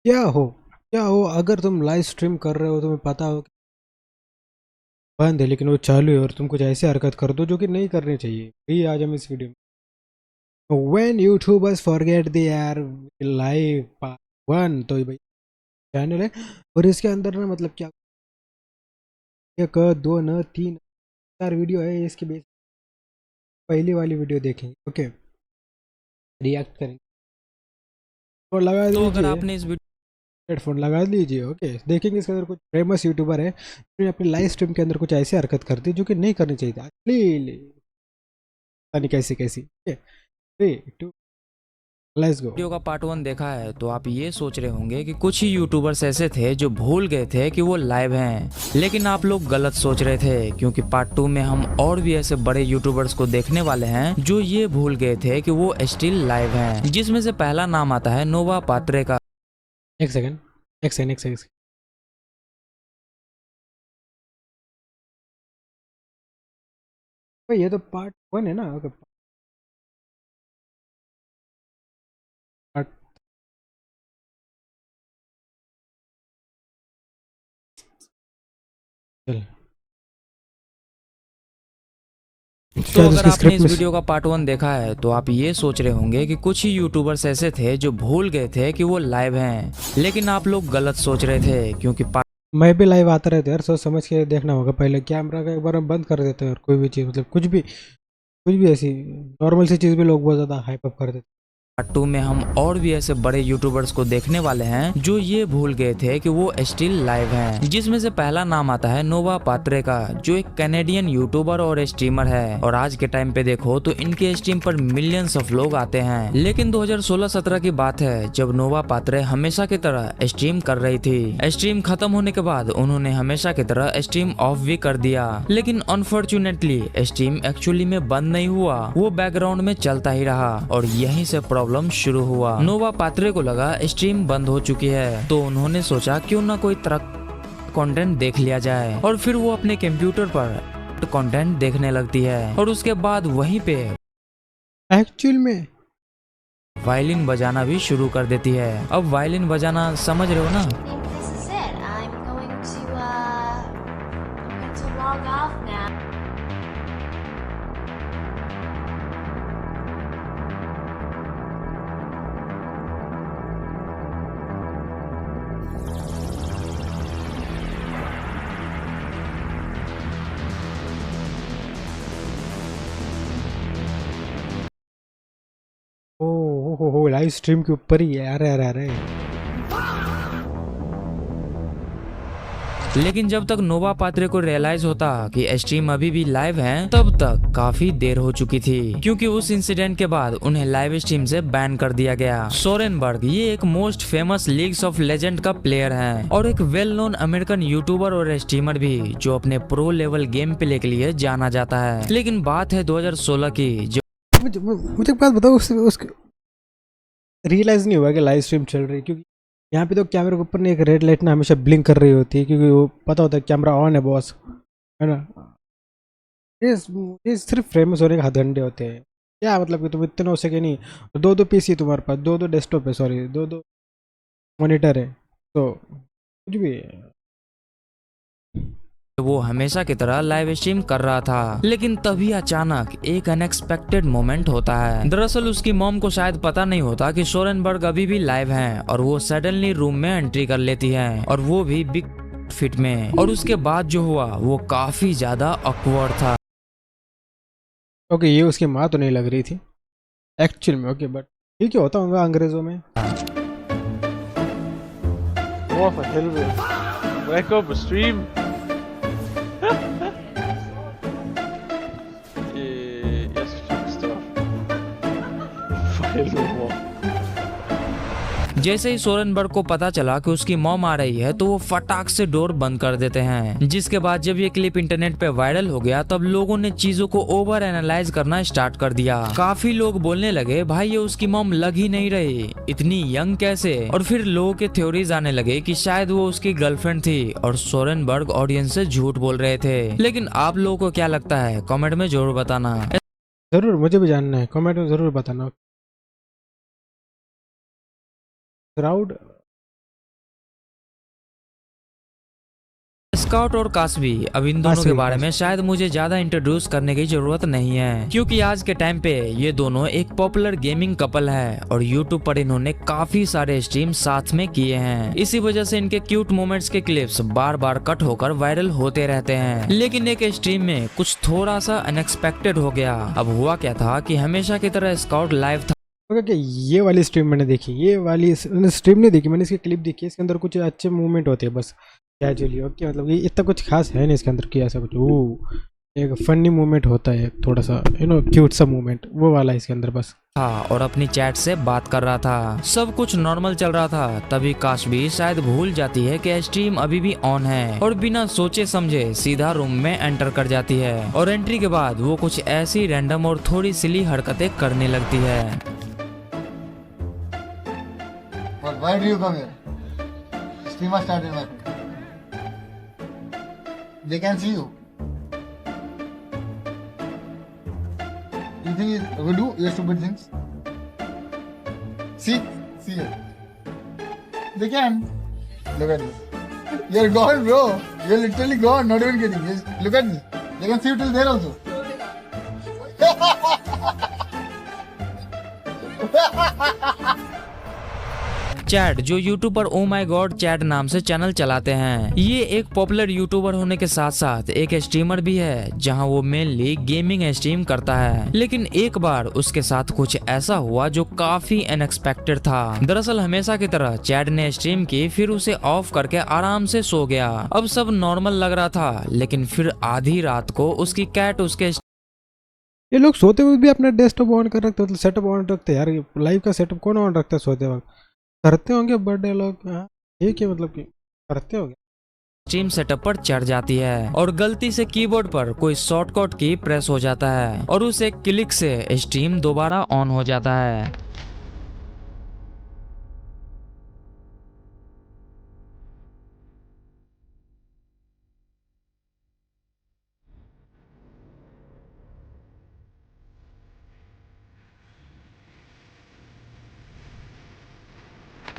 क्या हो क्या हो, अगर तुम लाइव स्ट्रीम कर रहे हो, तुम्हें पता हो कि बंद है लेकिन वो चालू है, और तुम कुछ ऐसी हरकत कर दो जो कि नहीं करनी चाहिए, यही आज हम इस वीडियो में when YouTubers forget they are live part one. तो ये भाई चैनल है, और इसके अंदर ना मतलब क्या, एक दो न तीन चार वीडियो है, इसके बेस पहली वाली वीडियो देखेंगे। ओके, रिएक्ट करेंगे, और लगा तो अगर लीजिए, आपने इस वीडियो हेडफोन लगा लीजिए। ओके, देखेंगे इसके अंदर कुछ फेमस यूट्यूबर है जिन्होंने अपनी लाइव स्ट्रीम के अंदर कुछ ऐसी हरकत कर दी जो कि नहीं करनी चाहिए था, पता नहीं कैसी कैसी। Okay, 3 2 let's go. का पार्ट वन देखा है तो आप ये सोच रहे होंगे कि कुछ ही यूट्यूबर्स ऐसे थे जो भूल गए थे कि वो लाइव हैं, लेकिन आप लोग गलत सोच रहे थे, क्योंकि पार्ट टू में हम और भी ऐसे बड़े यूट्यूबर्स को देखने वाले हैं जो ये भूल गए थे कि वो स्टिल लाइव हैं, जिसमें से पहला नाम आता है नोवा पात्रे का। एक सेकंड, एक सेकंड, एक सेकंड। भाई ये तो पार्ट वन है ना? ओके, पार्ट, चल तो शायद अगर उसकी आपने स्क्रिप्ट इस में वीडियो का पार्ट वन देखा है तो आप ये सोच रहे होंगे कि कुछ ही यूट्यूबर्स ऐसे थे जो भूल गए थे कि वो लाइव हैं, लेकिन आप लोग गलत सोच रहे थे, क्योंकि मैं भी लाइव आता रहता है यार, सोच समझ के देखना होगा। पहले कैमरा का एक बार हम बंद कर देते हैं, और कोई भी चीज़ मतलब कुछ भी ऐसी नॉर्मल सी चीज़ भी लोग बहुत ज़्यादा हाइप अप कर देते पार्ट टू में हम और भी ऐसे बड़े यूट्यूबर्स को देखने वाले हैं जो ये भूल गए थे कि वो स्टिल लाइव हैं, जिसमें से पहला नाम आता है नोवा पात्रे का, जो एक कैनेडियन यूट्यूबर और स्ट्रीमर है, और आज के टाइम पे देखो तो इनके स्ट्रीम पर मिलियंस ऑफ लोग आते हैं। लेकिन 2016-17 की बात है जब नोवा पात्रे हमेशा की तरह स्ट्रीम कर रही थी। स्ट्रीम खत्म होने के बाद उन्होंने हमेशा की तरह स्ट्रीम ऑफ भी कर दिया, लेकिन अनफॉर्चुनेटली स्ट्रीम एक्चुअली में बंद नहीं हुआ, वो बैकग्राउंड में चलता ही रहा, और यहीं से प्रॉब्लम शुरू हुआ। नोवा पात्रे को लगा स्ट्रीम बंद हो चुकी है, तो उन्होंने सोचा क्यों ना कोई तरह कंटेंट देख लिया जाए, और फिर वो अपने कंप्यूटर पर कंटेंट देखने लगती है, और उसके बाद वहीं पे हैं एक्चुअल में। वायलिन बजाना भी शुरू कर देती है। अब वायलिन बजाना समझ रहे हो ना? This is it. I'm going to log off now. ओ हो, लाइव स्ट्रीम के ऊपर ही है। अरे अरे अरे, लेकिन जब तक नोवा पात्रे को रियलाइज होता कि स्ट्रीम अभी भी लाइव है, तब तक काफी देर हो चुकी थी, क्योंकि उस इंसिडेंट के बाद उन्हें लाइव स्ट्रीम से बैन कर दिया गया। सोरेनबर्ग ये एक most famous leagues of legend का प्लेयर है, और एक वेल नोन अमेरिकन यूट्यूबर और स्ट्रीमर भी, जो अपने प्रो लेवल गेम प्ले के लिए जाना जाता है। लेकिन बात है 2016 की, जो मुझे एक बात बताओ, उसके रियलाइज नहीं हुआ कि लाइव स्ट्रीम चल रही है? क्योंकि यहाँ पे तो कैमरे के ऊपर नहीं, एक रेड लाइट ना हमेशा ब्लिंक कर रही होती है, क्योंकि वो पता होता है कैमरा ऑन है बॉस, है ना? ये सिर्फ फेमस होने के हथकंडे होते हैं। क्या मतलब कि तुम इतने हो सके नहीं, दो दो पीसी तुम्हारे पास, दो दो डेस्कटॉप है, सॉरी दो दो मॉनिटर है, तो कुछ भी है। वो हमेशा की तरह लाइव स्ट्रीम कर रहा था। लेकिन तभी अचानक एक अनएक्सपेक्टेड मोमेंट होता है। दरअसल उसकी मॉम को शायद पता नहीं होता कि सोरेनबर्ग अभी भी लाइव हैं, और वो सडनली रूम में एंट्री कर लेती है, और वो भी बिग फिट में। और उसके बाद जो हुआ वो काफी ज्यादा ऑकवर्ड था। ओके, ये उसकी माँ तो नहीं लग रही थी एक्चुअल में। ओके, बट ठीक है, होता होगा अंग्रेजों में। Oh, for hell of it. Wake up, a stream. Yes, fuck stuff. File no more. जैसे ही सोरेनबर्ग को पता चला कि उसकी मॉम आ रही है, तो वो फटाक से डोर बंद कर देते हैं। जिसके बाद जब ये क्लिप इंटरनेट पे वायरल हो गया, तब लोगों ने चीजों को ओवर एनालाइज करना स्टार्ट कर दिया। काफी लोग बोलने लगे, भाई ये उसकी मॉम लग ही नहीं रही, इतनी यंग कैसे? और फिर लोगों के थ्योरीज आने लगे कि शायद वो उसकी गर्लफ्रेंड थी, और सोरेनबर्ग ऑडियंस से झूठ बोल रहे थे। लेकिन आप लोगों को क्या लगता है, कमेंट में जरूर बताना। जरूर, मुझे भी जानना है, कमेंट में जरूर बताना। क्राउड स्काउट और कास्बी, अब इन दोनों के बारे में शायद मुझे ज्यादा इंट्रोड्यूस करने की जरूरत नहीं है, क्योंकि आज के टाइम पे ये दोनों एक पॉपुलर गेमिंग कपल है और यूट्यूब पर इन्होंने काफी सारे स्ट्रीम साथ में किए हैं। इसी वजह से इनके क्यूट मोमेंट्स के क्लिप्स बार बार कट होकर वायरल होते रहते हैं। लेकिन एक स्ट्रीम में कुछ थोड़ा सा अनएक्सपेक्टेड हो गया। अब हुआ क्या था कि हमेशा की तरह स्काउट लाइव था। ओके, ये वाली स्ट्रीम मैंने देखी, ये वाली स्ट्रीम नहीं देखी मैंने, इसकी क्लिप देखी। इसके अंदर कुछ अच्छे मूवमेंट होते हैं बस कैजुअली। ओके, मतलब ये इतना कुछ खास है नहीं इसके अंदर कि ऐसा कुछ एक फनी मूवमेंट होता है, थोड़ा सा क्यूट सा मूवमेंट, वो वाला इसके अंदर बस था और अपनी चैट से बात कर रहा था। सब कुछ नॉर्मल चल रहा था, तभी कास्बी शायद भूल जाती है कि स्ट्रीम अभी भी ऑन है और बिना सोचे समझे सीधा रूम में एंटर कर जाती है। और एंट्री के बाद वो कुछ ऐसी रैंडम और थोड़ी सिली हरकतें करने लगती है। Why do you come here? Stream has started, my friend. They can see you. You think we do your stupid things? See it. They can. Look at this. You're gone, bro. You're literally gone. Not even kidding. Just look at this. They can see you till there also. Chat, जो YouTube पर ओ माई God chat नाम से channel चलाते हैं, ये एक popular YouTuber होने के साथ साथ एक स्ट्रीमर भी है, जहां वो मेनली गेमिंग स्ट्रीम करता है। लेकिन एक बार उसके साथ कुछ ऐसा हुआ जो काफी अनएक्सपेक्टेड था। दरअसल हमेशा की तरह चैट ने स्ट्रीम की, फिर उसे ऑफ करके आराम से सो गया। अब सब नॉर्मल लग रहा था, लेकिन फिर आधी रात को उसकी कैट उसके ये लोग सोते हुए भी अपना डेस्कटॉप ऑन कर रखते, मतलब सेटअप ऑन रखते यार। लाइव का सेटअप कौन ऑन रखता है सोते वक्त? करते होंगे बर्थडे लोग, ठीक है, मतलब कि करते होंगे। स्ट्रीम सेटअप पर चढ़ जाती है और गलती से कीबोर्ड पर कोई शॉर्टकट की प्रेस हो जाता है और उस एक क्लिक से स्ट्रीम दोबारा ऑन हो जाता है।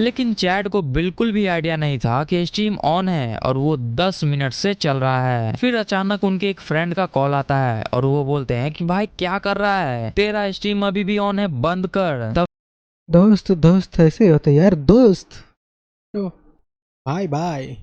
लेकिन चैट को बिल्कुल भी आइडिया नहीं था कि स्ट्रीम ऑन है और वो 10 मिनट से चल रहा है। फिर अचानक उनके एक फ्रेंड का कॉल आता है और वो बोलते हैं कि भाई क्या कर रहा है, तेरा स्ट्रीम अभी भी ऑन है, बंद कर। तब दोस्त ऐसे होते यार, दोस्त। Bye bye.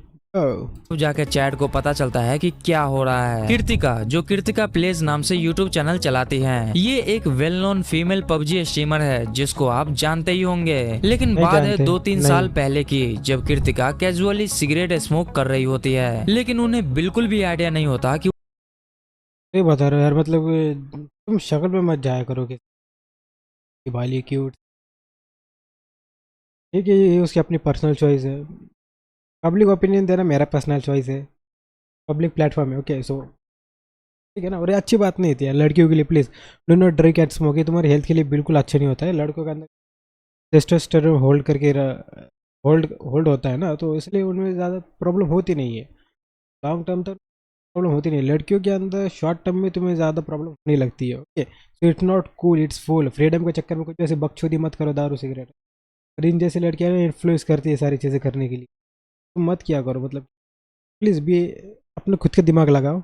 जाकर चैट को पता चलता है कि क्या हो रहा है। कृतिका, जो कृतिका प्लेज नाम से यूट्यूब चैनल चलाती है, ये एक well known female PUBG streamer है जिसको आप जानते ही होंगे। लेकिन बात है 2-3 साल पहले की, जब कृतिका कैजुअली सिगरेट स्मोक कर रही होती है, लेकिन उन्हें बिल्कुल भी आइडिया नहीं होता कि ये बता रहे हो यार, मतलब तुम शक्ल पे मत जाया करोगे बाली क्यूट। ठीक है, ये उसकी अपनी पर्सनल चॉइस है। पब्लिक ओपिनियन देना मेरा पर्सनल चॉइस है, पब्लिक प्लेटफॉर्म है। ओके, सो ठीक है ना। और ये अच्छी बात नहीं थी यार लड़कियों के लिए। Please do not drink eight smoke, तुम्हारी हेल्थ के लिए बिल्कुल अच्छा नहीं होता है। लड़कों के अंदर टेस्टोस्टेरोन होल्ड करके होल्ड होता है ना, तो इसलिए उनमें ज़्यादा प्रॉब्लम होती नहीं है। लॉन्ग टर्म तक प्रॉब्लम होती नहीं है। लड़कियों के अंदर शॉर्ट टर्म में तुम्हें ज़्यादा प्रॉब्लम नहीं लगती है। Okay, so it's not cool, it's full. Freedom के चक्कर में कुछ ऐसे बकचोदी मत करो, दारू सिगरेट। और इन जैसी लड़कियाँ इन्फ्लुएंस करती है सारी चीज़ें करने के लिए, तो मत किया करो। मतलब प्लीज़ भी अपने खुद का दिमाग लगाओ।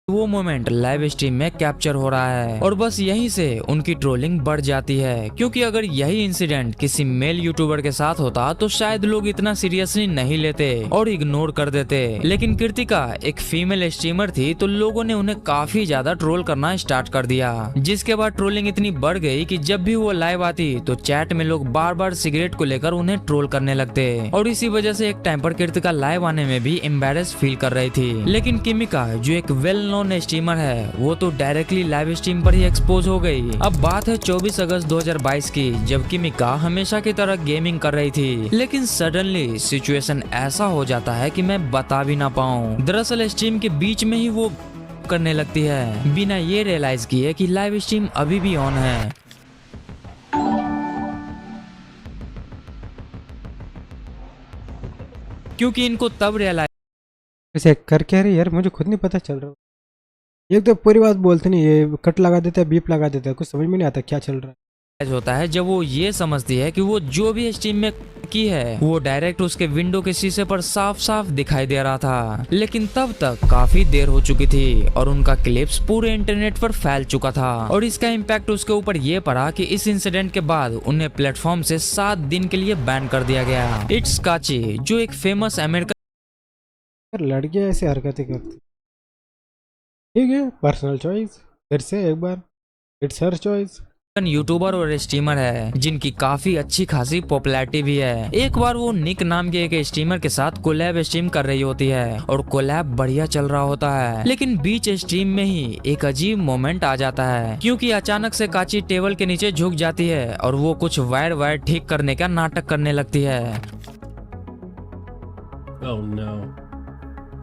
वो मोमेंट लाइव स्ट्रीम में कैप्चर हो रहा है और बस यहीं से उनकी ट्रोलिंग बढ़ जाती है, क्योंकि अगर यही इंसिडेंट किसी मेल यूट्यूबर के साथ होता तो शायद लोग इतना सीरियसली नहीं लेते और इग्नोर कर देते। लेकिन कृतिका एक फीमेल स्ट्रीमर थी, तो लोगों ने उन्हें काफी ज्यादा ट्रोल करना स्टार्ट कर दिया, जिसके बाद ट्रोलिंग इतनी बढ़ गई कि जब भी वो लाइव आती तो चैट में लोग बार बार सिगरेट को लेकर उन्हें ट्रोल करने लगते। और इसी वजह से एक टाइम पर कृतिका लाइव आने में भी एम्बैरेस फील कर रही थी। लेकिन किमिका, जो एक वेल नोन स्ट्रीमर है, वो तो डायरेक्टली लाइव स्ट्रीम पर ही एक्सपोज हो गई। अब बात है 24 अगस्त 2022 की, जब किमिका हमेशा की तरह गेमिंग कर रही थी, लेकिन सडनली सिचुएशन ऐसा हो जाता है कि मैं बता भी ना पाऊं। दरअसल स्ट्रीम के बीच में ही वो करने लगती है, बिना ये रियलाइज किए कि लाइव स्ट्रीम अभी भी ऑन है। क्योंकि इनको तब रियलाइज ऐसे कर क्या रही यार, मुझे खुद नहीं पता चल रहा। एक तो पूरी बात बोलते नहीं, ये कट लगा देता है, बीप लगा देता है, कुछ समझ में नहीं आता क्या चल रहा है। होता है जब वो ये समझती है कि वो जो भी स्टीम में की है वो डायरेक्ट उसके विंडो के शीशे पर साफ साफ दिखाई दे रहा था। लेकिन तब तक काफी देर हो चुकी थी और उनका क्लिप्स पूरे इंटरनेट पर फैल चुका था और इसका इम्पैक्ट उसके ऊपर ये पड़ा कि इस इंसिडेंट के बाद उन्हें प्लेटफॉर्म से 7 दिन के लिए बैन कर दिया गया। इट्स काची जो एक फेमस अमेरिकन यार लड़कियां ऐसे हरकतें करती, ठीक है, पर्सनल चॉइस, फिर से एक बार इट्स हर चॉइस। यूट्यूबर और स्ट्रीमर है जिनकी काफी अच्छी खासी पॉपुलैरिटी भी है। एक बार वो निक नाम के एक स्ट्रीमर के साथ कोलैब स्ट्रीम कर रही होती है और कोलैब बढ़िया चल रहा होता है, लेकिन बीच स्ट्रीम में ही एक अजीब मोमेंट आ जाता है क्योंकि अचानक से काची टेबल के नीचे झुक जाती है और वो कुछ वायर ठीक करने का नाटक करने लगती है। Oh no.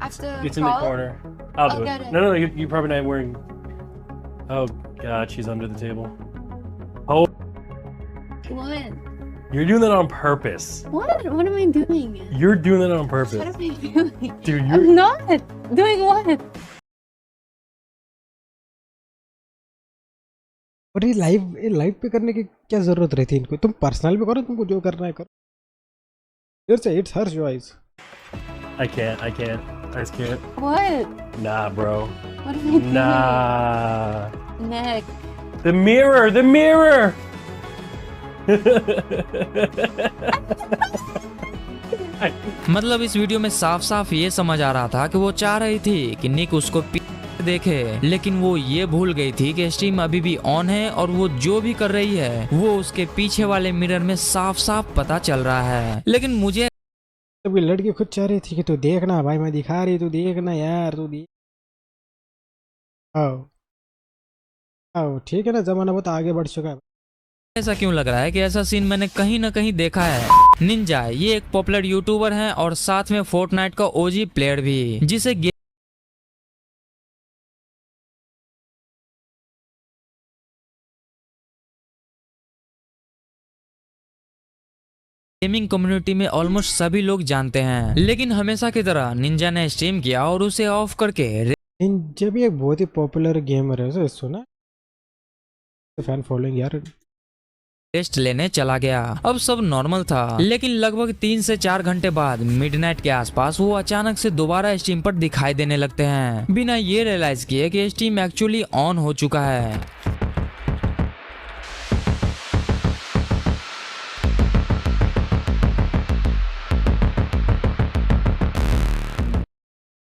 After It's in the corner. I'll do get it. it. No, you're probably not wearing. Oh god, she's under the table. What? You're doing that on purpose. What? What am I doing? You're doing that on What purpose. am I doing? Dude, I'm you're. not doing what? और ये live पे करने की क्या जरूरत रहती है इनको? तुम पर्सनल पे करो, तुमको जो करना है करो। फिर से it's her choice. I can't. I just can't. What? Nah, bro. What am I doing? Nah. Nick. The mirror. The mirror. मतलब इस वीडियो में साफ साफ ये समझ आ रहा था कि वो चाह रही थी कि निक उसको देखे, लेकिन वो ये भूल गई थी कि स्ट्रीम अभी भी ऑन है और वो जो भी कर रही है वो उसके पीछे वाले मिरर में साफ साफ पता चल रहा है। लेकिन मुझे तब ये लड़की खुद चाह रही थी कि तू देखना भाई, मैं दिखा रही, तू देखना यार, तू देख। आओ आओ, ठीक है ना, जमाना बहुत आगे बढ़ चुका है। ऐसा क्यों लग रहा है कि ऐसा सीन मैंने कहीं ना कहीं देखा है। निंजा ये एक पॉपुलर यूट्यूबर हैं और साथ में फोर्टनाइट का ओजी प्लेयर भी, जिसे गेमिंग कम्युनिटी में ऑलमोस्ट सभी लोग जानते हैं। लेकिन हमेशा की तरह निंजा ने स्ट्रीम किया और उसे ऑफ करके निंजा भी एक बहुत ही पॉपुलर गेमर है, उसे सुना फैन फॉलोइंग यार। रेस्ट लेने चला गया। अब सब नॉर्मल था, लेकिन लगभग 3 से 4 घंटे बाद मिडनाइट के आसपास वो अचानक से दोबारा स्ट्रीम पर दिखाई देने लगते हैं बिना ये रियलाइज किए कि स्ट्रीम एक्चुअली ऑन हो चुका है।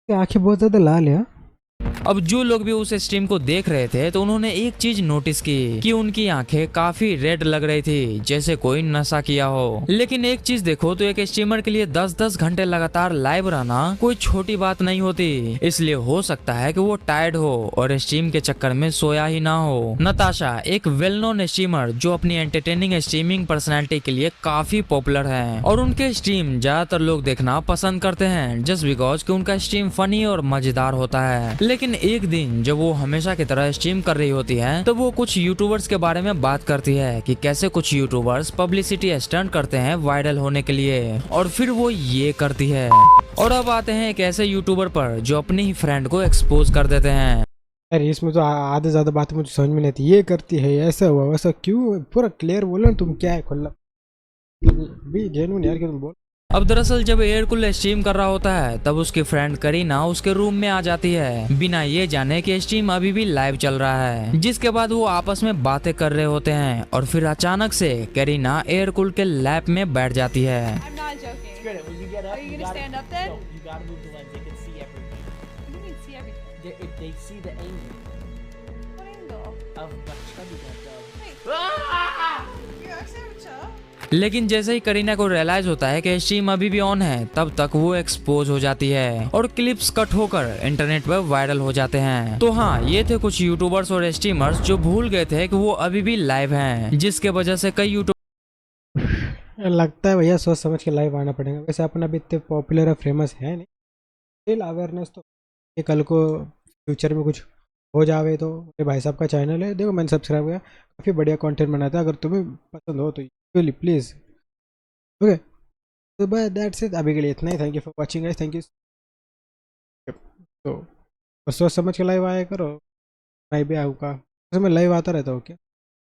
आंखें बहुत ज्यादा लाल है। अब जो लोग भी उस स्ट्रीम को देख रहे थे तो उन्होंने एक चीज नोटिस की कि उनकी आंखें काफी रेड लग रही थी, जैसे कोई नशा किया हो। लेकिन एक चीज देखो तो एक स्ट्रीमर के लिए 10-10 घंटे लगातार लाइव रहना कोई छोटी बात नहीं होती। इसलिए हो सकता है कि वो टायर्ड हो और स्ट्रीम के चक्कर में सोया ही ना हो। नताशा एक वेल नोन स्ट्रीमर जो अपनी एंटरटेनिंग स्ट्रीमिंग पर्सनैलिटी के लिए काफी पॉपुलर है और उनके स्ट्रीम ज्यादातर लोग देखना पसंद करते हैं जस्ट बिकॉज कि उनका स्ट्रीम फनी और मजेदार होता है। लेकिन एक दिन जब वो हमेशा की तरह स्ट्रीम कर रही होती है तो वो कुछ यूट्यूबर्स के बारे में बात करती है कि कैसे कुछ यूट्यूबर्स पब्लिसिटी स्टंट करते हैं वायरल होने के लिए, और फिर वो ये करती है। और अब आते हैं एक ऐसे यूट्यूबर पर जो अपनी ही फ्रेंड को एक्सपोज कर देते हैं। यार इसमें तो आधे ज्यादा बातें मुझे समझ में नहीं आती। ये करती है, ऐसा हुआ वैसा क्यों, पूरा क्लियर बोलो ना तुम, क्या है खुला भी जेन्युइन यार, कि तुम बोल। अब दरअसल जब एयरकूल स्ट्रीम कर रहा होता है तब उसकी फ्रेंड करीना उसके रूम में आ जाती है बिना ये जाने कि स्ट्रीम अभी भी लाइव चल रहा है। जिसके बाद वो आपस में बातें कर रहे होते हैं और फिर अचानक से करीना एयरकूल के लैप में बैठ जाती है। I'm not joking. Good. When you get up, Are you gonna stand up then? No, you gotta move the lens. They can see everything. You can see everything. They see the angle What angle? of the chubby that Wait. You actually have a chub? लेकिन जैसे ही करीना को realise होता है कि stream अभी भी on है तब तक वो एक्सपोज हो जाती है और क्लिप्स कट होकर इंटरनेट पर वायरल हो जाते हैं। तो हाँ, ये थे कुछ यूट्यूबर्स और स्ट्रीमर्स जो भूल गए थे कि वो अभी भी लाइव हैं, जिसके वजह से कई यूट्यूब लगता है भैया सोच समझ के लाइव आना पड़ेगा। वैसे अपना भी इतने पॉपुलर और फेमस है नहीं, स्टिल अवेयरनेस तो ये कल को फ्यूचर में कुछ हो जावे तो। मेरे भाई साहब का चैनल है, देखो मैंने सब्सक्राइब किया, काफ़ी बढ़िया कंटेंट बनाता है। अगर तुम्हें पसंद हो तो प्लीज़ ओके। तो बस दैट्स इट, अभी के लिए इतना ही। Thank you for watching guys, thank you. तो सोच समझ के लाइव आया करो, मैं भी आऊँगा, मैं लाइव आता रहता हूँ क्या।